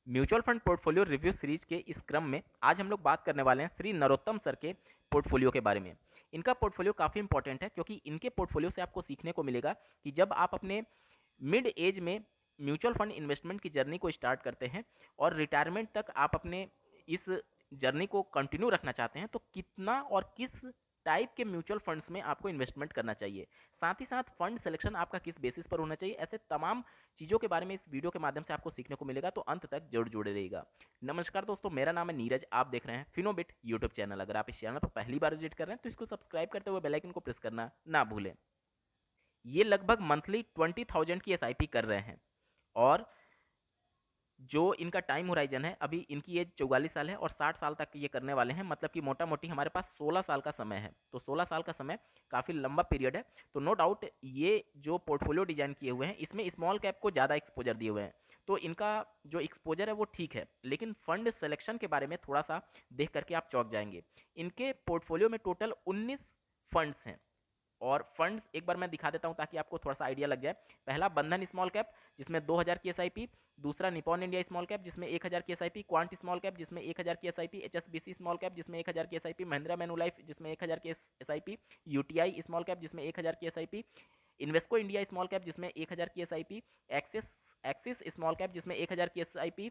Mutual fund portfolio review series के इस क्रम में आज हम लोग बात करने वाले हैं श्री नरोत्तम सर के पोर्टफोलियो के बारे में। इनका पोर्टफोलियो काफ़ी इंपॉर्टेंट है क्योंकि इनके पोर्टफोलियो से आपको सीखने को मिलेगा कि जब आप अपने मिड एज में म्यूचुअल फंड इन्वेस्टमेंट की जर्नी को स्टार्ट करते हैं और रिटायरमेंट तक आप अपने इस जर्नी को कंटिन्यू रखना चाहते हैं तो कितना और किस टाइप के म्यूचुअल फंड्स में आपको इन्वेस्टमेंट करना चाहिए, साथ ही साथ फंड सिलेक्शन आपका किस बेसिस पर होना चाहिए, ऐसे तमाम चीज़ों के बारे में इस वीडियो के माध्यम से आपको सीखने को मिलेगा। तो अंत तक जरूर जुड़े रहिएगा। नमस्कार दोस्तों, मेरा नाम है नीरज, आप देख रहे हैं फिनोबिट यूट्यूब चैनल। अगर आप इस चैनल पर पहली बार विजिट कर रहे हैं तो इसको सब्सक्राइब करते हुए बेल आइकन को प्रेस करना ना भूलें। ये लगभग मंथली 20,000 की एसआईपी कर रहे हैं और जो इनका टाइम होराइजन है, अभी इनकी एज 44 साल है और 60 साल तक ये करने वाले हैं, मतलब कि मोटा मोटी हमारे पास 16 साल का समय है। तो 16 साल का समय काफ़ी लंबा पीरियड है। तो नो डाउट ये जो पोर्टफोलियो डिजाइन किए हुए हैं इसमें स्मॉल कैप को ज़्यादा एक्सपोजर दिए हुए हैं, तो इनका जो एक्सपोजर है वो ठीक है, लेकिन फंड सिलेक्शन के बारे में थोड़ा सा देख करके आप चौंक जाएंगे। इनके पोर्टफोलियो में टोटल 19 फंड्स हैं और फंड्स एक बार मैं दिखा देता हूं ताकि आपको थोड़ा सा आइडिया लग जाए। पहला बंधन स्मॉल कैप जिसमें 2000 की एसआईपी, दूसरा निपॉन इंडिया स्मॉल कैप जिसमें 1000 की एसआईपी, क्वांट स्मॉल कैप जिसमें 1000 की एसआईपी, एचएसबीसी स्मॉल कैप जिसमें 1000 की एसआईपी, महिंद्रा मैनुलाइफ जिसमें 1000 की एसआईपी, यूटीआई स्मॉल कैप जिसमें 1000 की SIP, Invesco India small cap जिसमें 1000 की SIP, axis axis small cap जिसमें 1000 की एसआईपी,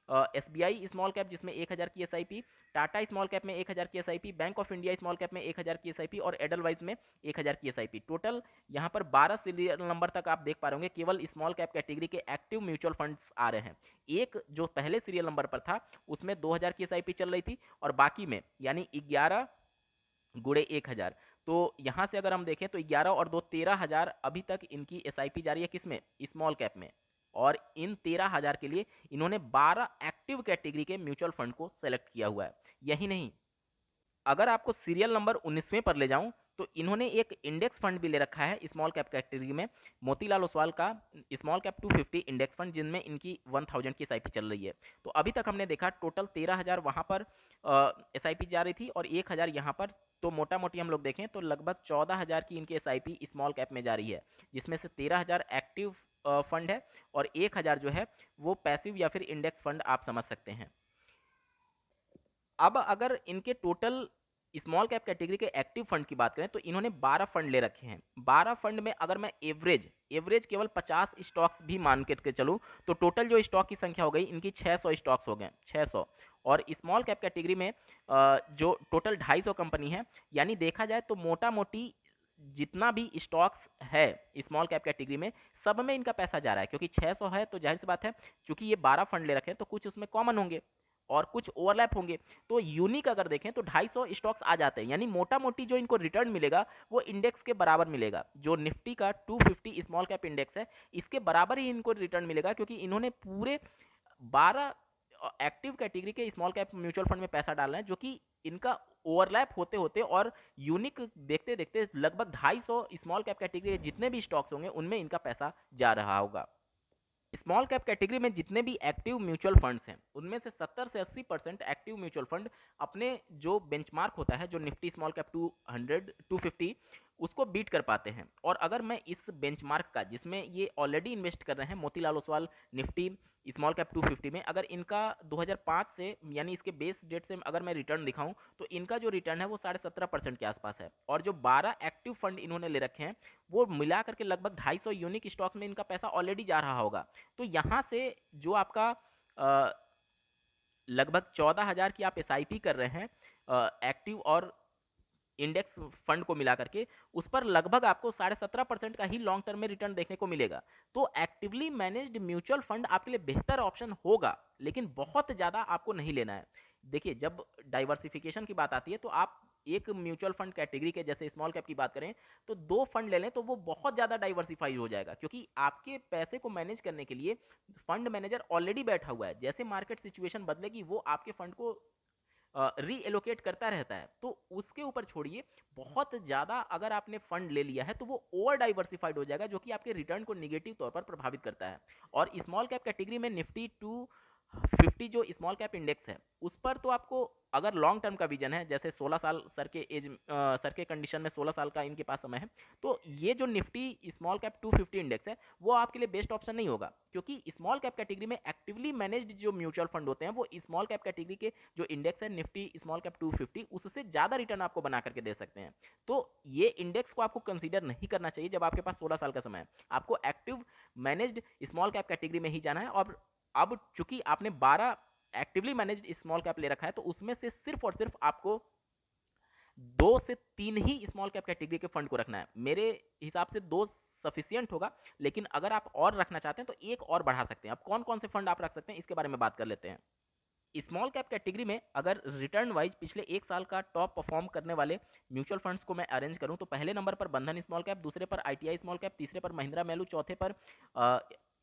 एसबीआई स्मॉल कैप जिसमें 1000 की एसआईपी, टाटा स्मॉल कैप में 1000 की SIP, bank of India small cap में 1000 की एसआईपी और एडलवाइज में 1000 की एसआईपी। टोटल यहाँ पर 12 सीरियल नंबर तक आप देख पा रहे होंगे केवल स्मॉल कैप कैटेगरी के एक्टिव म्यूचुअल फंड्स आ रहे हैं। एक जो पहले सीरियल नंबर पर था उसमें 2000 की एसआईपी चल रही थी और बाकी में यानी 11 गुड़े 1000, तो यहाँ से अगर हम देखें तो 11 और 2 13,000 अभी तक इनकी एसआईपी जारी है, किसमें, स्मॉल कैप में। और इन 13,000 के लिए इन्होंने 12 एक्टिव कैटेगरी के म्यूचुअल फंड को सेलेक्ट किया हुआ है। यही नहीं, अगर आपको सीरियल नंबर 19वें पर ले जाऊं तो इन्होंने एक इंडेक्स फंड भी ले रखा है स्मॉल कैप कैटेगरी में, मोतीलाल ओसवाल का स्मॉल कैप 250 इंडेक्स फंड, जिनमें इनकी 1000 की एसआईपी चल रही है। तो अभी तक हमने देखा टोटल 13,000 वहां पर एसआईपी जा रही थी और 1000 यहाँ पर। तो मोटा मोटी हम लोग देखें तो लगभग 14,000 की इनकी एसआईपी स्मॉल कैप में जा रही है, जिसमें से 13,000 एक्टिव फंड है और 1000 जो है वो पैसिव या फिर इंडेक्स फंड आप समझ सकते हैं। अब अगर इनके टोटल स्मॉल कैप कैटेगरी के एक्टिव फंड की बात करें तो इन्होंने 12 फंड ले रखे हैं। 12 फंड में अगर मैं एवरेज केवल 50 स्टॉक्स भी मान के चलूं तो टोटल जो स्टॉक की संख्या हो गई इनकी 600 स्टॉक्स हो गए, 600। और स्मॉल कैप कैटेगरी में जो टोटल 250 कंपनी है, यानी देखा जाए तो मोटा मोटी जितना भी स्टॉक्स है स्मॉल कैप कैटेगरी में सब में इनका पैसा जा रहा है, क्योंकि 600 है तो जाहिर सी बात है चूंकि ये 12 फंड ले रखे हैं तो कुछ उसमें कॉमन होंगे और कुछ ओवरलैप होंगे। तो यूनिक अगर देखें तो 250 स्टॉक्स आ जाते हैं, यानी मोटा मोटी जो इनको रिटर्न मिलेगा वो इंडेक्स के बराबर मिलेगा। जो निफ्टी का 250 स्मॉल कैप इंडेक्स है इसके बराबर ही इनको रिटर्न मिलेगा, क्योंकि इन्होंने पूरे 12 एक्टिव कैटेगरी के स्मॉल कैप म्यूचुअल फंड में पैसा डाल रहे हैं, जो कि इनका ओवरलैप होते होते और यूनिक देखते देखते लगभग 250 स्मॉल कैप कैटेगरी के जितने भी स्टॉक्स होंगे उनमें इनका पैसा जा रहा होगा। स्मॉल कैप कैटेगरी में जितने भी एक्टिव म्यूचुअल फंड्स हैं उनमें से 70 से 80% एक्टिव म्यूचुअल फंड अपने जो बेंचमार्क होता है, जो निफ्टी स्मॉल कैप 200 250, उसको बीट कर पाते हैं। और अगर मैं इस बेंचमार्क का, जिसमें ये ऑलरेडी इन्वेस्ट कर रहे हैं Motilal Oswal Nifty small cap 250 में, अगर इनका 2005 से यानी इसके बेस डेट से अगर मैं रिटर्न दिखाऊं तो इनका जो रिटर्न है वो 17.5% के आसपास है। और जो 12 एक्टिव फंड इन्होंने ले रखे हैं वो मिला करके लगभग 250 यूनिक स्टॉक्स में इनका पैसा ऑलरेडी जा रहा होगा। तो यहाँ से जो आपका लगभग 14,000 की आप एसआईपी कर रहे हैं एक्टिव और इंडेक्स फंड को मिला करके, उस पर लगभग आपको 17.5% का ही लॉन्ग टर्म में रिटर्न देखने को मिलेगा। तो एक्टिवली मैनेज्ड म्यूचुअल फंड आपके लिए बेहतर ऑप्शन होगा, लेकिन बहुत ज्यादा आपको नहीं लेना है। देखिए, जब डाइवर्सिफिकेशन की बात आती है तो आप एक म्यूचुअल फंड कैटेगरी के, जैसे स्मॉल कैप की बात करें तो 2 फंड ले लें तो वो बहुत ज्यादा डाइवर्सिफाई हो जाएगा, क्योंकि आपके पैसे को मैनेज करने के लिए फंड मैनेजर ऑलरेडी बैठा हुआ है। जैसे मार्केट सिचुएशन बदलेगी वो आपके फंड को रीएलोकेट करता रहता है। तो उसके ऊपर छोड़िए, बहुत ज़्यादा अगर आपने फंड ले लिया है तो वो ओवर डाइवर्सिफाइड हो जाएगा, जो कि आपके रिटर्न को निगेटिव तौर पर प्रभावित करता है। और स्मॉल कैप कैटेगरी में निफ्टी 50 जो स्मॉल कैप इंडेक्स है उस पर तो आपको अगर लॉन्ग टर्म का विजन है, जैसे 16 साल सर के एज सर के कंडीशन में 16 साल का इनके पास समय है, तो ये जो निफ्टी स्मॉल कैप 250 इंडेक्स है वो आपके लिए बेस्ट ऑप्शन नहीं होगा, क्योंकि स्मॉल कैप कैटेगरी में एक्टिवली मैनेज्ड जो म्यूचुअल फंड होते हैं वो स्मॉल कैप कैटेगरी के जो इंडेक्स है निफ्टी स्मॉल कैप 250 उससे ज़्यादा रिटर्न आपको बना करके दे सकते हैं। तो ये इंडेक्स को आपको कंसीडर नहीं करना चाहिए जब आपके पास 16 साल का समय है। आपको active managed small cap category में ही जाना है। और अब चूंकि आपने 12 एक्टिवली मैनेज्ड स्मॉल कैप ले रखा है तो उसमें से सिर्फ और सिर्फ आपको 2 से 3 ही स्मॉल कैप कैटेगरी के फंड को रखना है। मेरे हिसाब से 2 सफिशियंट होगा, लेकिन अगर आप और रखना चाहते हैं तो एक और बढ़ा सकते हैं। अब कौन कौन से फंड आप रख सकते हैं इसके बारे में बात कर लेते हैं। स्मॉल कैप कैटेगरी में अगर रिटर्न वाइज पिछले एक साल का टॉप परफॉर्म करने वाले म्यूचुअल फंड्स को मैं अरेंज करूं तो पहले नंबर पर बंधन स्मॉल कैप, दूसरे पर आईटीआई स्मॉल कैप, तीसरे पर महिंद्रा मैलू, चौथे पर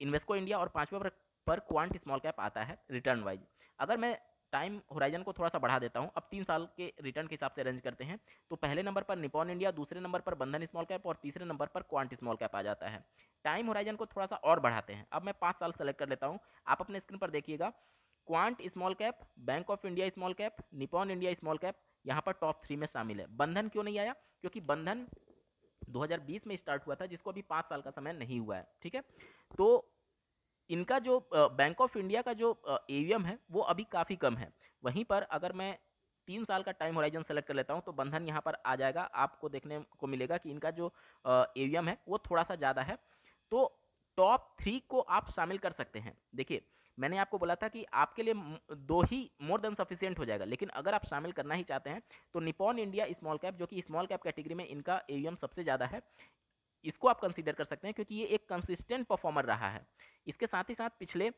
इन्वेस्को इंडिया और पांचवें पर क्वांट स्मॉल कैप आता है रिटर्न वाइज। अगर मैं टाइम होराइजन को थोड़ा सा बढ़ा देता हूं, अब 3 साल के रिटर्न के हिसाब से अरेंज करते हैं, तो पहले नंबर पर निपॉन इंडिया, दूसरे नंबर पर बंधन स्मॉल कैप और तीसरे नंबर पर क्वांट स्मॉल कैप आ जाता है। टाइम होराइजन को थोड़ा सा और बढ़ाते हैं, अब मैं 5 साल सेलेक्ट कर लेता हूं। आप अपने स्क्रीन पर देखिएगा, quant small cap, bank of India small cap, Nippon India small cap यहाँ पर टॉप 3 में शामिल है। बंधन क्यों नहीं आया? क्योंकि बंधन 2020 में स्टार्ट हुआ था, जिसको अभी 5 साल का समय नहीं हुआ है। ठीक है, तो इनका जो बैंक ऑफ इंडिया का जो एवीएम है वो अभी काफ़ी कम है। वहीं पर अगर मैं 3 साल का टाइम होराइजन सेलेक्ट कर लेता हूं तो बंधन यहाँ पर आ जाएगा। आपको देखने को मिलेगा कि इनका जो एवीएम है वो थोड़ा सा ज़्यादा है। तो टॉप 3 को आप शामिल कर सकते हैं। देखिए, मैंने आपको बोला था कि आपके लिए 2 ही मोर देन सफिशियंट हो जाएगा, लेकिन अगर आप शामिल करना ही चाहते हैं तो निपॉन इंडिया स्मॉल कैप, जो कि स्मॉल कैप कैटेगरी में इनका एवीएम सबसे ज़्यादा है, इसको आप कंसीडर कर सकते हैं, क्योंकि ये एक कंसिस्टेंट परफॉर्मर रहा है। इसके साथ ही साथ पिछले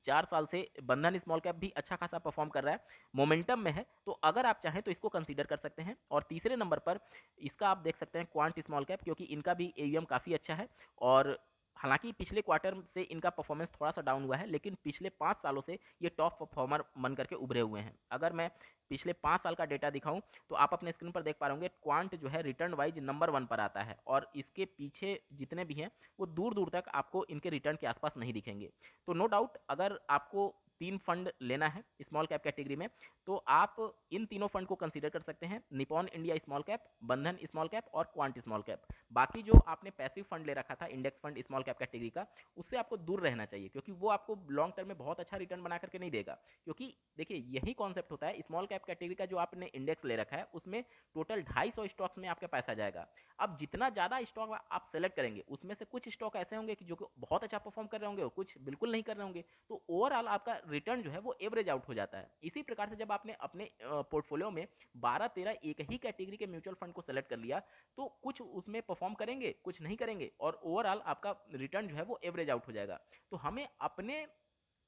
4 साल से बंधन स्मॉल कैप भी अच्छा खासा परफॉर्म कर रहा है, मोमेंटम में है। तो अगर आप चाहें तो इसको कंसीडर कर सकते हैं। और तीसरे नंबर पर इसका आप देख सकते हैं क्वांट स्मॉल कैप, क्योंकि इनका भी एवीएम काफ़ी अच्छा है। और हालांकि पिछले क्वार्टर से इनका परफॉर्मेंस थोड़ा सा डाउन हुआ है, लेकिन पिछले 5 सालों से ये टॉप परफॉर्मर बन करके उभरे हुए हैं। अगर मैं पिछले 5 साल का डेटा दिखाऊं तो आप अपने स्क्रीन पर देख पा रहे क्वांट जो है रिटर्न वाइज नंबर 1 पर आता है, और इसके पीछे जितने भी हैं वो दूर दूर तक आपको इनके रिटर्न के आसपास नहीं दिखेंगे। तो नो डाउट, अगर आपको 3 फंड लेना है स्मॉल कैप कैटेगरी में तो आप इन तीनों फंड को कंसीडर कर सकते हैं, निपॉन इंडिया स्मॉल कैप, बंधन स्मॉल कैप और क्वांट स्मॉल कैप। बाकी जो आपने पैसिव फंड ले रखा था index fund small cap category का, उससे आपको दूर रहना चाहिए, क्योंकि वो आपको लॉन्ग टर्म में बहुत अच्छा रिटर्न बना करके नहीं देगा। क्योंकि देखिए, यही कॉन्सेप्ट होता है, स्मॉल कैप कैटेगरी का जो आपने इंडेक्स ले रखा है उसमें टोटल 250 स्टॉक्स में आपका पैसा जाएगा। अब जितना ज़्यादा स्टॉक आप सेलेक्ट करेंगे उसमें से कुछ स्टॉक ऐसे होंगे कि जो बहुत अच्छा परफॉर्म कर रहे होंगे और कुछ बिल्कुल नहीं कर रहे होंगे, तो ओवरऑल आपका रिटर्न जो है वो एवरेज आउट हो जाता है। इसी प्रकार से जब आपने अपने पोर्टफोलियो में 12-13 एक ही कैटेगरी के म्यूचुअल फंड को सेलेक्ट कर लिया तो कुछ उसमें परफॉर्म करेंगे, कुछ नहीं करेंगे, और ओवरऑल आपका रिटर्न जो है वो एवरेज आउट हो जाएगा। तो हमें अपने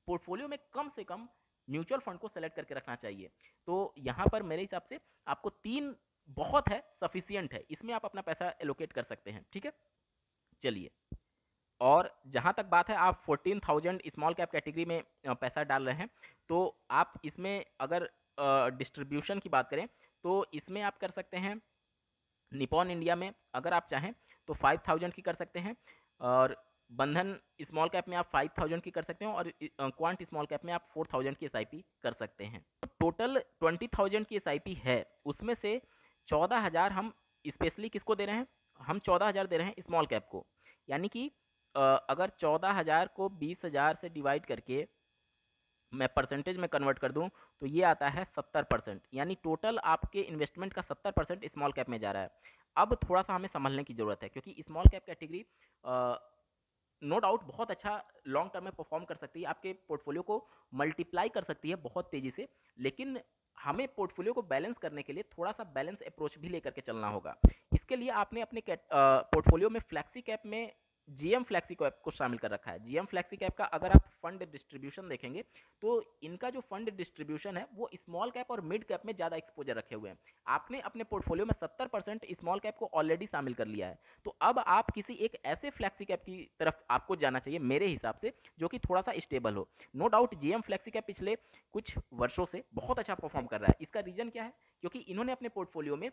पोर्टफोलियो में कम से कम म्यूचुअल फंड को सेलेक्ट करके रखना चाहिए। तो यहाँ पर मेरे हिसाब से आपको 3 बहुत है, सफिशियंट है, इसमें आप अपना पैसा एलोकेट कर सकते हैं। ठीक है, चलिए। और जहाँ तक बात है, आप 14,000 स्मॉल कैप कैटेगरी में पैसा डाल रहे हैं, तो आप इसमें अगर डिस्ट्रीब्यूशन की बात करें तो इसमें आप कर सकते हैं निपॉन इंडिया में अगर आप चाहें तो 5,000 की कर सकते हैं, और बंधन स्मॉल कैप में आप 5,000 की कर सकते हैं, और क्वांट स्मॉल कैप में आप 4,000 की एसआईपी कर सकते हैं। टोटल 20,000 की एसआईपी है, उसमें से 14,000 हम स्पेशली किसको दे रहे हैं? हम 14,000 दे रहे हैं स्मॉल कैप को। यानी कि अगर 14,000 को 20,000 से डिवाइड करके मैं परसेंटेज में कन्वर्ट कर दूं तो ये आता है 70%। यानी टोटल आपके इन्वेस्टमेंट का 70% स्मॉल कैप में जा रहा है। अब थोड़ा सा हमें संभलने की ज़रूरत है, क्योंकि small cap category no doubt बहुत अच्छा लॉन्ग टर्म में परफॉर्म कर सकती है, आपके पोर्टफोलियो को मल्टीप्लाई कर सकती है बहुत तेज़ी से, लेकिन हमें पोर्टफोलियो को बैलेंस करने के लिए थोड़ा सा बैलेंस अप्रोच भी लेकर के चलना होगा। इसके लिए आपने अपने पोर्टफोलियो में फ्लैक्सी कैप में जीएम फ्लैक्सी कैप को शामिल कर रखा है। जीएम फ्लैक्सी कैप का अगर आप फंड डिस्ट्रीब्यूशन देखेंगे तो इनका जो फंड डिस्ट्रीब्यूशन है वो स्मॉल कैप और मिड कैप में ज़्यादा एक्सपोजर रखे हुए हैं। आपने अपने पोर्टफोलियो में 70% स्मॉल कैप को ऑलरेडी शामिल कर लिया है, तो अब आप किसी एक ऐसे फ्लैक्सी कैप की तरफ आपको जाना चाहिए मेरे हिसाब से, जो कि थोड़ा सा स्टेबल हो। No doubt GM flexi cap पिछले कुछ वर्षों से बहुत अच्छा परफॉर्म कर रहा है। इसका रीज़न क्या है? क्योंकि इन्होंने अपने पोर्टफोलियो में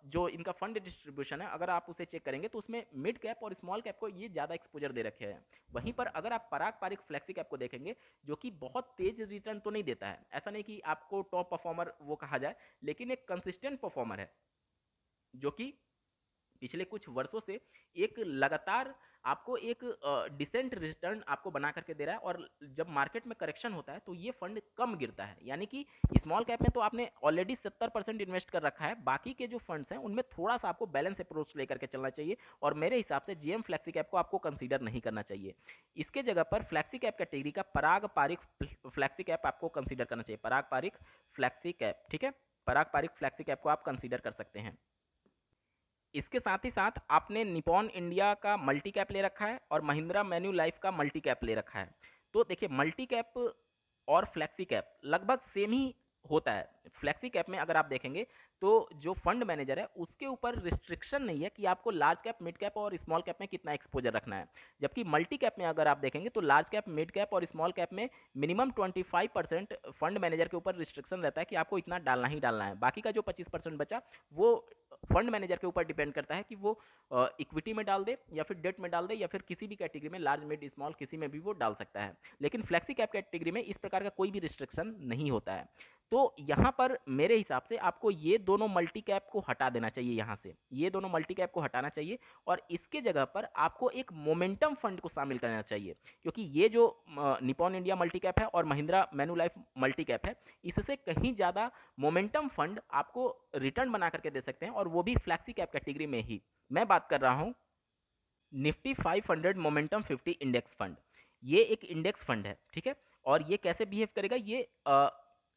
जो इनका फंड डिस्ट्रीब्यूशन है अगर आप उसे चेक करेंगे तो उसमें मिड कैप और स्मॉल कैप को ये ज़्यादा एक्सपोजर दे रखे हैं। वहीं पर अगर आप पराग पारिक फ्लेक्सी कैप को देखेंगे जो कि बहुत तेज रिटर्न तो नहीं देता है, ऐसा नहीं कि आपको टॉप परफॉर्मर वो कहा जाए, लेकिन एक कंसिस्टेंट परफॉर्मर है जो कि पिछले कुछ वर्षों से एक लगातार आपको एक डिसेंट रिटर्न आपको बना करके दे रहा है। और जब मार्केट में करेक्शन होता है तो ये फंड कम गिरता है, यानी कि स्मॉल कैप में तो आपने ऑलरेडी 70% इन्वेस्ट कर रखा है, बाकी के जो फंड्स हैं उनमें थोड़ा सा आपको बैलेंस अप्रोच लेकर के चलना चाहिए। और मेरे हिसाब से जीएम फ्लेक्सी कैप को आपको कंसीडर नहीं करना चाहिए। इसके जगह पर फ्लेक्सी कैप कैटेगरी का पराग पारिक फ्लेक्सी कैप आपको कंसीडर करना चाहिए। पराग पारिक फ्लेक्सी कैप, ठीक है, पराग पारिक फ्लेक्सी कैप को आप कंसीडर कर सकते हैं। इसके साथ ही साथ आपने निपॉन इंडिया का मल्टी कैप ले रखा है और महिंद्रा मैन्युलाइफ का मल्टी कैप ले रखा है। तो देखिए मल्टी कैप और फ्लेक्सी कैप लगभग सेम ही होता है। फ्लेक्सी कैप में अगर आप देखेंगे तो जो फंड मैनेजर है उसके ऊपर रिस्ट्रिक्शन नहीं है कि आपको लार्ज कैप, मिड कैप और स्मॉल कैप में कितना एक्सपोजर रखना है। जबकि मल्टी कैप में अगर आप देखेंगे तो लार्ज कैप, मिड कैप और स्मॉल कैप में मिनिमम 25% फंड मैनेजर के ऊपर रिस्ट्रिक्शन रहता है कि आपको इतना डालना ही डालना है। बाकी का जो 25% बचा वो फंड मैनेजर के ऊपर डिपेंड करता है कि वो इक्विटी में डाल दे या फिर डेट में डाल दे या फिर किसी भी कैटेगरी में, लार्ज, मिड, स्मॉल, किसी में भी वो डाल सकता है। लेकिन फ्लेक्सी कैप कैटेगरी में इस प्रकार का कोई भी रिस्ट्रिक्शन नहीं होता है। तो यहाँ पर मेरे हिसाब से आपको ये दोनों मल्टी कैप को हटा देना चाहिए, यहाँ से ये दोनों मल्टी कैप को हटाना चाहिए और इसके जगह पर आपको एक मोमेंटम फंड को शामिल करना चाहिए। क्योंकि ये जो निपॉन इंडिया मल्टी कैप है और महिंद्रा मैन्युलाइफ मल्टी कैप है, इससे कहीं ज़्यादा मोमेंटम फंड आपको रिटर्न बना करके दे सकते हैं और वो भी फ्लैक्सी कैप कैटेगरी में ही। मैं बात कर रहा हूँ निफ्टी 500 मोमेंटम 50 इंडेक्स फंड। ये एक इंडेक्स फंड है, ठीक है, और ये कैसे बिहेव करेगा, ये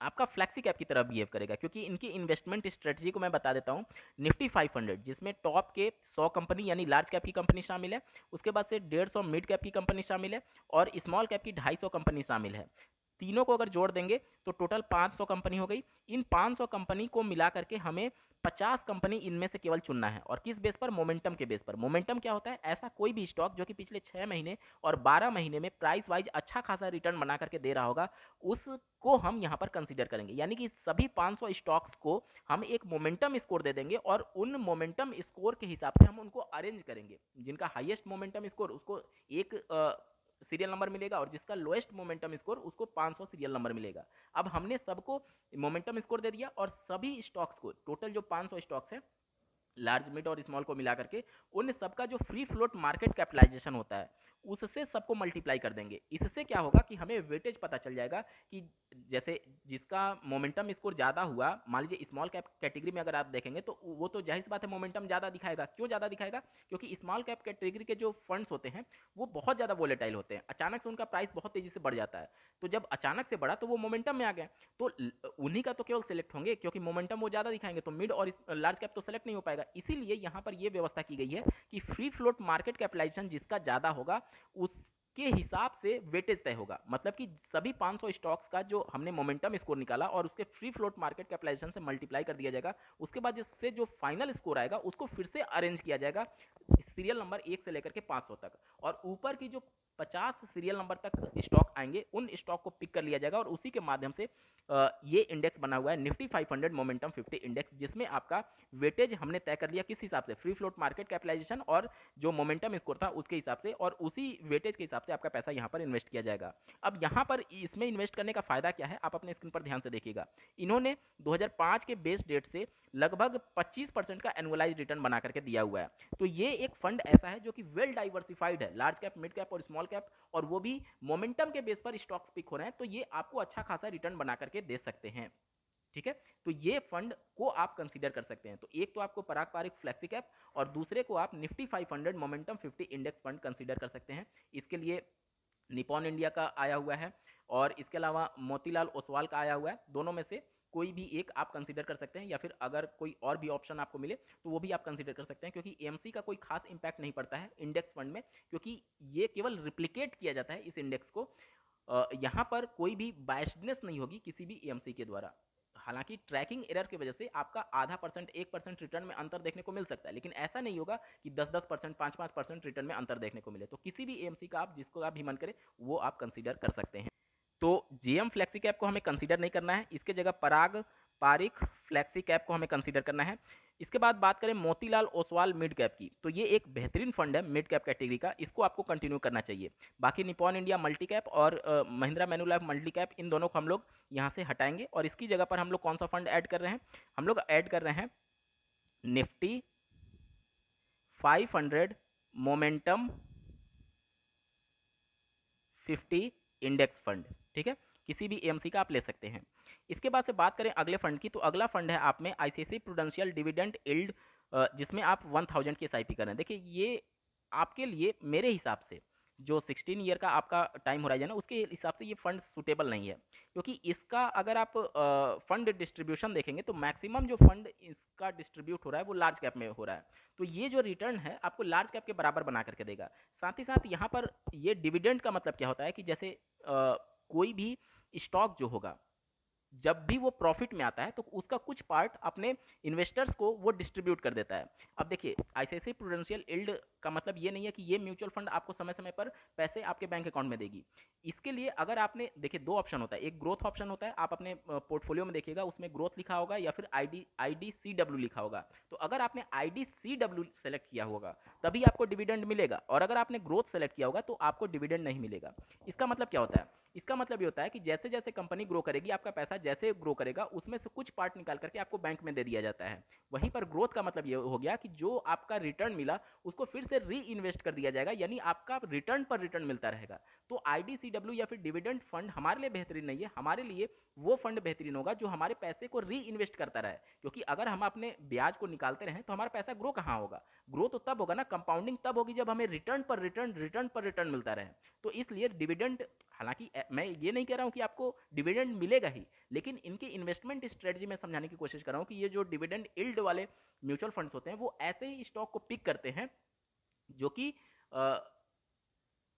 आपका फ्लैक्सी कैप की तरह बिहेव करेगा। क्योंकि इनकी इन्वेस्टमेंट स्ट्रेटजी को मैं बता देता हूँ। निफ्टी 500 जिसमें टॉप के 100 कंपनी यानी लार्ज कैप की कंपनी शामिल है, उसके बाद से 150 मिड कैप की कंपनी शामिल है और स्मॉल कैप की 250 कंपनी शामिल है। तीनों को अगर जोड़ देंगे तो टोटल 500 कंपनी हो गई। इन 500 कंपनी को मिला करके हमें 50 कंपनी इनमें से केवल चुनना है। और किस बेस पर? मोमेंटम के बेस पर। मोमेंटम क्या होता है? ऐसा कोई भी स्टॉक जो कि पिछले 6 महीने और 12 महीने में प्राइस वाइज अच्छा खासा रिटर्न बना करके दे रहा होगा, उसको हम यहाँ पर कंसीडर करेंगे। यानी कि सभी 500 स्टॉक्स को हम एक मोमेंटम स्कोर दे देंगे और उन मोमेंटम स्कोर के हिसाब से हम उनको अरेंज करेंगे। जिनका हाईएस्ट मोमेंटम स्कोर उसको एक सीरियल नंबर मिलेगा और जिसका लोएस्ट मोमेंटम स्कोर उसको 500 सीरियल नंबर मिलेगा। अब हमने सबको मोमेंटम स्कोर दे दिया और सभी स्टॉक्स को, टोटल जो 500 स्टॉक्स हैं लार्ज, मिड और स्मॉल को मिला करके, उन सबका जो फ्री फ्लोट मार्केट कैपिटलाइजेशन होता है उससे सबको मल्टीप्लाई कर देंगे। इससे क्या होगा कि हमें वेटेज पता चल जाएगा कि जैसे जिसका मोमेंटम स्कोर ज़्यादा हुआ, मान लीजिए स्मॉल कैप कैटेगरी में अगर आप देखेंगे तो वो तो जाहिर सी बात है मोमेंटम ज़्यादा दिखाएगा। क्यों ज़्यादा दिखाएगा? क्योंकि स्मॉल कैप कैटेगरी के जो फंड्स होते हैं वो बहुत ज़्यादा वोलेटाइल होते हैं, अचानक से उनका प्राइस बहुत तेज़ी से बढ़ जाता है। तो जब अचानक से बढ़ा तो वो मोमेंटम में आ गया, तो उन्हीं का तो केवल सेलेक्ट होंगे क्योंकि मोमेंटम वो ज़्यादा दिखाएंगे, तो मिड और लार्ज कैप तो सेलेक्ट नहीं हो पाएगा। इसीलिए यहाँ पर ये व्यवस्था की गई है कि फ्री फ्लोट मार्केट कैपिटलाइजेशन जिसका ज़्यादा होगा उसके हिसाब से वेटेज तय होगा। मतलब कि सभी 500 स्टॉक्स का जो हमने मोमेंटम स्कोर निकाला और उसके फ्री फ्लोट मार्केट कैपिटलाइजेशन से मल्टीप्लाई कर दिया जाएगा। उसके बाद जिससे जो फाइनल स्कोर आएगा उसको फिर से अरेंज किया जाएगा सीरियल नंबर 1 से लेकर के 500 तक, और ऊपर की जो 50 सीरियल नंबर तक स्टॉक आएंगे उन स्टॉक को पिक कर लिया जाएगा और उसी के माध्यम से ये इंडेक्स बना हुआ है निफ्टी 500 मोमेंटम 50 इंडेक्स, जिसमें आपका वेटेज हमने तय कर लिया किस हिसाब से, फ्री फ्लोट मार्केट कैपिटलाइजेशन और जो मोमेंटम स्कोर था उसके हिसाब से, और उसी वेटेज के हिसाब से आपका पैसा यहाँ पर इन्वेस्ट किया जाएगा। अब यहाँ पर इसमें इन्वेस्ट करने का फायदा क्या है, आप अपने स्क्रीन पर ध्यान से देखिएगा। इन्होंने 2005 के बेस डेट से लगभग 25% का एनुअलाइज रिटर्न बना करके दिया हुआ है। तो ये एक फंड ऐसा है जो कि वेल डाइवर्सिफाइड है, लार्ज कैप, मिड कैप और स्मॉल कैप, और वो भी मोमेंटम के बेस पर स्टॉक्स पिक हो रहे हैं, तो ये आपको अच्छा खासा रिटर्न बना करके दे सकते हैं। ठीक है, तो ये फंड को आप कंसीडर कर सकते हैं। तो एक तो आपको पराग पारिक फ्लेक्सी कैप और दूसरे को आप Nifty 500 momentum 50 index fund consider कर सकते हैं। इसके लिए निपॉन इंडिया का आया हुआ है और इसके अलावा मोतीलाल ओसवाल का आया हुआ है। दोनों में से कोई भी एक आप कंसीडर कर सकते हैं, या फिर अगर कोई और भी ऑप्शन आपको मिले तो वो भी आप कंसीडर कर सकते हैं। क्योंकि एएमसी का कोई खास इंपैक्ट नहीं पड़ता है इंडेक्स फंड में, क्योंकि ये केवल रिप्लिकेट किया जाता है इस इंडेक्स को। यहाँ पर कोई भी बायस्डनेस नहीं होगी किसी भी एएमसी के द्वारा। हालांकि ट्रैकिंग एरर की वजह से आपका आधा परसेंट 1% रिटर्न में अंतर देखने को मिल सकता है, लेकिन ऐसा नहीं होगा कि 10-10%, 5-5% रिटर्न में अंतर देखने को मिले। तो किसी भी एएमसी का आप जिसको आप भी मन करें वो आप कंसीडर कर सकते हैं। तो जीएम फ्लेक्सी कैप को हमें कंसीडर नहीं करना है, इसके जगह पराग पारिक फ्लेक्सी कैप को हमें कंसीडर करना है। इसके बाद बात करें मोतीलाल ओसवाल मिड कैप की, तो ये एक बेहतरीन फंड है मिड कैप कैटेगरी का, इसको आपको कंटिन्यू करना चाहिए। बाकी निपॉन इंडिया मल्टी कैप और महिंद्रा मैन्युलाइफ मल्टी कैप, इन दोनों को हम लोग यहाँ से हटाएंगे और इसकी जगह पर हम लोग कौन सा फंड ऐड कर रहे हैं, हम लोग ऐड कर रहे हैं निफ्टी 500 मोमेंटम 50 इंडेक्स फंड। ठीक है, किसी भी एएमसी का आप ले सकते हैं। इसके बाद से बात करें अगले फंड की, तो अगला फंड है आप में आईसीआईसीआई प्रूडेंशियल डिविडेंड यील्ड, जिसमें आप 1000 की एसआईपी कर रहे हैं। देखिए ये आपके लिए मेरे हिसाब से जो 16 ईयर का आपका टाइम होराइजन है उसके हिसाब से ये फंड सूटेबल नहीं है, क्योंकि इसका अगर आप फंड डिस्ट्रीब्यूशन देखेंगे तो मैक्सिमम जो फंड इसका डिस्ट्रीब्यूट हो रहा है वो लार्ज कैप में हो रहा है। तो ये जो रिटर्न है आपको लार्ज कैप के बराबर बना करके देगा। साथ ही साथ यहाँ पर ये डिविडेंड का मतलब क्या होता है कि जैसे कोई भी स्टॉक जो होगा जब भी वो प्रॉफिट में आता है तो उसका कुछ पार्ट अपने इन्वेस्टर्स को वो डिस्ट्रीब्यूट कर देता है। अब देखिए आईसीआईसीआई प्रूडेंशियल यील्ड का मतलब ये नहीं है कि ये म्यूचुअल फंड आपको समय समय पर पैसे आपके बैंक अकाउंट में देगी। इसके लिए अगर आपने देखिए दो ऑप्शन होता है, एक ग्रोथ ऑप्शन होता है, आप अपने पोर्टफोलियो में देखिएगा उसमें ग्रोथ लिखा होगा या फिर IDCW लिखा होगा। तो अगर आपने IDCW सेलेक्ट किया होगा तभी आपको डिविडेंड मिलेगा, और अगर आपने ग्रोथ सेलेक्ट किया होगा तो आपको डिविडेंड नहीं मिलेगा। इसका मतलब क्या होता है, इसका मतलब ये होता है कि जैसे जैसे कंपनी ग्रो करेगी आपका पैसा जैसे ग्रो करेगा उसमें से कुछ पार्ट निकाल करके आपको बैंक में दे दिया जाता है। वहीं पर ग्रोथ का मतलब ये हो गया कि जो आपका रिटर्न मिला उसको फिर से री इन्वेस्ट कर दिया जाएगा, यानी आपका रिटर्न पर रिटर्न मिलता रहेगा। तो IDCW या फिर डिविडेंड फंड हमारे लिए बेहतरीन नहीं है, हमारे लिए वो फंड बेहतरीन होगा जो हमारे पैसे को री इन्वेस्ट करता रहे, क्योंकि अगर हम अपने ब्याज को निकालते रहें तो हमारा पैसा ग्रो कहाँ होगा, ग्रो तो तब होगा ना, कंपाउंडिंग तब होगी जब हमें रिटर्न पर रिटर्न मिलता रहे। तो इसलिए डिविडेंड, हालांकि मैं ये नहीं कह रहा हूं कि आपको डिविडेंड मिलेगा ही, लेकिन इनकी इन्वेस्टमेंट स्ट्रेटजी में समझाने की कोशिश कर रहा हूं कि ये जो डिविडेंड यील्ड वाले म्यूचुअल फंड्स होते हैं वो ऐसे ही स्टॉक को पिक करते हैं जो कि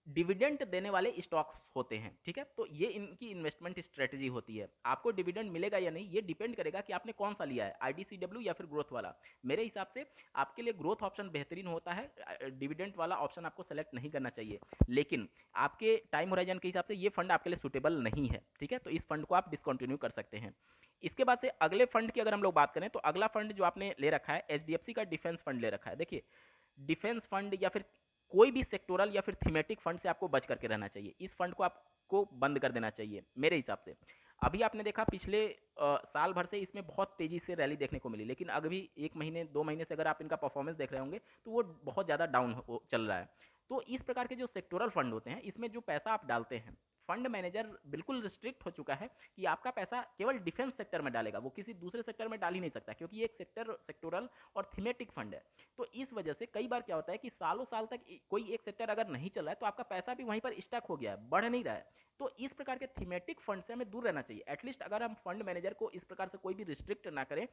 डिविडेंड देने वाले स्टॉक्स होते हैं। ठीक है, तो ये इनकी इन्वेस्टमेंट स्ट्रेटजी होती है। आपको डिविडेंड मिलेगा या नहीं ये डिपेंड करेगा कि आपने कौन सा लिया है, IDCW या फिर ग्रोथ वाला। मेरे हिसाब से आपके लिए ग्रोथ ऑप्शन बेहतरीन होता है, डिविडेंड वाला ऑप्शन आपको सेलेक्ट नहीं करना चाहिए, लेकिन आपके टाइम होराइजन के हिसाब से ये फंड आपके लिए सुटेबल नहीं है। ठीक है, तो इस फंड को आप डिसकंटिन्यू कर सकते हैं। इसके बाद से अगले फंड की अगर हम लोग बात करें तो अगला फंड जो आपने ले रखा है HDFC का डिफेंस फंड ले रखा है। देखिए डिफेंस फंड या फिर कोई भी सेक्टोरल या फिर थीमेटिक फंड से आपको बच करके रहना चाहिए, इस फंड को आपको बंद कर देना चाहिए मेरे हिसाब से। अभी आपने देखा पिछले साल भर से इसमें बहुत तेजी से रैली देखने को मिली, लेकिन अभी 1 महीने 2 महीने से अगर आप इनका परफॉर्मेंस देख रहे होंगे तो वो बहुत ज़्यादा डाउन चल रहा है। तो इस प्रकार के जो सेक्टोरल फंड होते हैं इसमें जो पैसा आप डालते हैं, फंड मैनेजर बिल्कुल रिस्ट्रिक्ट हो चुका है कि आपका पैसा केवल डिफेंस सेक्टर में डालेगा, वो किसी दूसरे सेक्टर में डाल ही नहीं सकता, क्योंकि ये एक सेक्टोरल और थीमेटिक फंड है। तो इस वजह से कई बार क्या होता है कि सालों साल तक कोई एक सेक्टर अगर नहीं चल रहा है तो आपका पैसा भी वहीं पर स्टक हो गया है, बढ़ नहीं रहा है। तो इस प्रकार के थीमेटिक फंड से हमें दूर रहना चाहिए। एटलीस्ट अगर हम फंड मैनेजर को इस प्रकार से कोई भी रिस्ट्रिक्ट ना करें,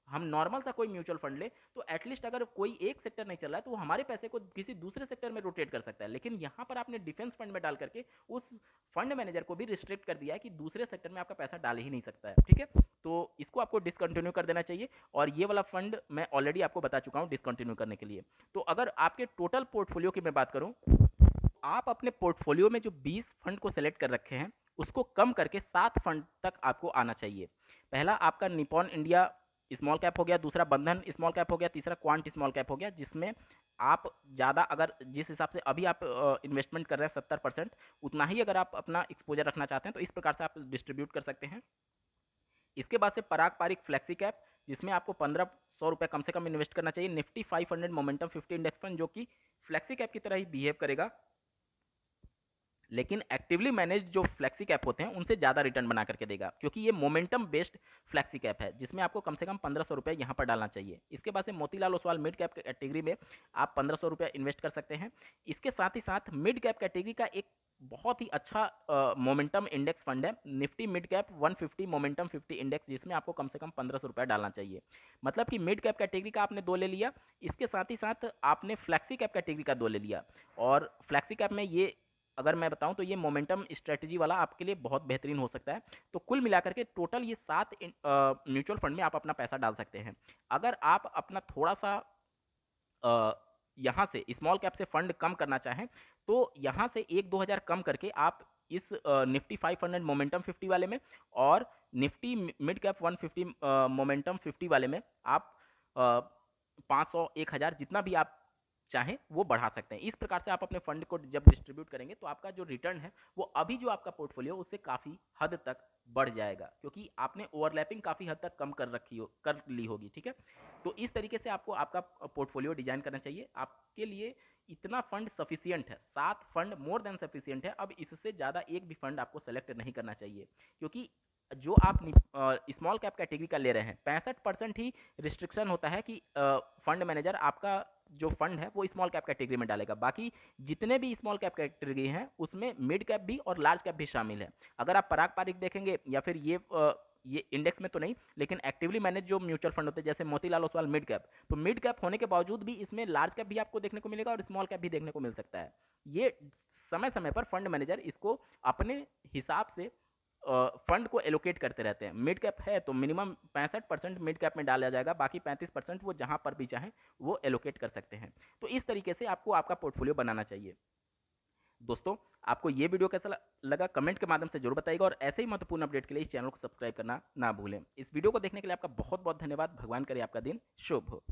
हम नॉर्मल सा कोई म्यूचुअल फंड ले तो एटलीस्ट अगर कोई एक सेक्टर नहीं चल रहा है तो वो हमारे पैसे को किसी दूसरे सेक्टर में रोटेट कर सकता है। लेकिन यहाँ पर आपने डिफेंस फंड में डाल करके उस फंड मैनेजर को भी रिस्ट्रिक्ट कर दिया है कि दूसरे सेक्टर में आपका पैसा डाल ही नहीं सकता है। ठीक है, तो इसको आपको डिसकंटिन्यू कर देना चाहिए, और ये वाला फंड मैं ऑलरेडी आपको बता चुका हूँ डिसकंटिन्यू करने के लिए। तो अगर आपके टोटल पोर्टफोलियो की मैं बात करूँ, आप अपने पोर्टफोलियो में जो 20 फंड को सेलेक्ट कर रखे हैं उसको कम करके 7 फंड तक आपको आना चाहिए। पहला आपका निपॉन इंडिया स्मॉल कैप हो गया, दूसरा बंधन स्मॉल कैप हो गया, तीसरा क्वांट स्मॉल कैप हो गया, जिसमें आप ज़्यादा अगर जिस हिसाब से अभी आप इन्वेस्टमेंट कर रहे हैं 70%, उतना ही अगर आप अपना एक्सपोजर रखना चाहते हैं तो इस प्रकार से आप डिस्ट्रीब्यूट कर सकते हैं। इसके बाद से पराग पारिक फ्लेक्सी कैप, जिसमें आपको 1500 रुपये कम से कम इन्वेस्ट करना चाहिए। निफ्टी 500 मोमेंटम 50 इंडेक्स फंड, जो कि फ्लेक्सी कैप की तरह ही बिहेव करेगा, लेकिन एक्टिवली मैनेज्ड जो फ्लेक्सी कैप होते हैं उनसे ज़्यादा रिटर्न बना करके देगा, क्योंकि ये मोमेंटम बेस्ड फ्लेक्सी कैप है जिसमें आपको कम से कम 1500 रुपये यहाँ पर डालना चाहिए। इसके बाद से Motilal Oswal mid cap category में आप 1500 रुपये इन्वेस्ट कर सकते हैं। इसके साथ ही साथ मिड कैप कैटेगरी का एक बहुत ही अच्छा मोमेंटम इंडेक्स फंड है, Nifty mid cap 150 momentum 50 index, जिसमें आपको कम से कम 1500 रुपये डालना चाहिए। मतलब कि मिड कैप कैटेगरी का आपने 2 ले लिया, इसके साथ ही साथ आपने फ्लेक्सी कैप कैटेगरी का 2 ले लिया। और फ्लेक्सी कैप में ये अगर मैं बताऊं तो ये मोमेंटम स्ट्रेटजी वाला आपके लिए बहुत बेहतरीन हो सकता है। तो कुल मिलाकर के टोटल ये 7 म्यूचुअल फंड में आप अपना पैसा डाल सकते हैं। अगर आप अपना थोड़ा सा यहाँ से स्मॉल कैप से फंड कम करना चाहें तो यहाँ से 1-2 हज़ार कम करके आप इस निफ्टी 500 मोमेंटम 50 वाले में और निफ्टी मिड कैप 150 मोमेंटम 50 वाले में आप 500 1000 जितना भी आप चाहें वो बढ़ा सकते हैं। इस प्रकार से आप अपने फंड को जब डिस्ट्रीब्यूट करेंगे तो आपका जो रिटर्न है वो अभी जो आपका पोर्टफोलियो उससे काफ़ी हद तक बढ़ जाएगा, क्योंकि आपने ओवरलैपिंग काफ़ी हद तक कम कर ली होगी। ठीक है, तो इस तरीके से आपको आपका पोर्टफोलियो डिजाइन करना चाहिए। आपके लिए इतना फंड सफिशियंट है, 7 फंड मोर देन सफिशियंट है। अब इससे ज़्यादा एक भी फंड आपको सेलेक्ट नहीं करना चाहिए, क्योंकि जो आप स्मॉल कैप कैटेगरी का ले रहे हैं 65% ही रिस्ट्रिक्शन होता है कि फंड मैनेजर आपका जो फंड है वो स्मॉल कैप कैटेगरी में डालेगा। बाकी जितने भी स्मॉल कैप कैटेगरी हैं उसमें मिड कैप भी और लार्ज कैप भी शामिल है। अगर आप पराग पारिक देखेंगे या फिर ये इंडेक्स में तो नहीं, लेकिन एक्टिवली मैनेज जो म्यूचुअल फंड होते हैं जैसे मोतीलाल ओसवाल मिड कैप, तो मिड कैप होने के बावजूद भी इसमें लार्ज कैप भी आपको देखने को मिलेगा और स्मॉल कैप भी देखने को मिल सकता है। ये समय समय पर फंड मैनेजर इसको अपने हिसाब से फंड को एलोकेट करते रहते हैं। मिड कैप है तो मिनिमम 65% मिड कैप में डाला जाएगा, बाकी 35% वो जहां पर भी चाहें वो एलोकेट कर सकते हैं। तो इस तरीके से आपको आपका पोर्टफोलियो बनाना चाहिए। दोस्तों, आपको ये वीडियो कैसा लगा कमेंट के माध्यम से जरूर बताइएगा, और ऐसे ही महत्वपूर्ण अपडेट के लिए इस चैनल को सब्सक्राइब करना ना भूलें। इस वीडियो को देखने के लिए आपका बहुत बहुत धन्यवाद। भगवान करे आपका दिन शुभ हो।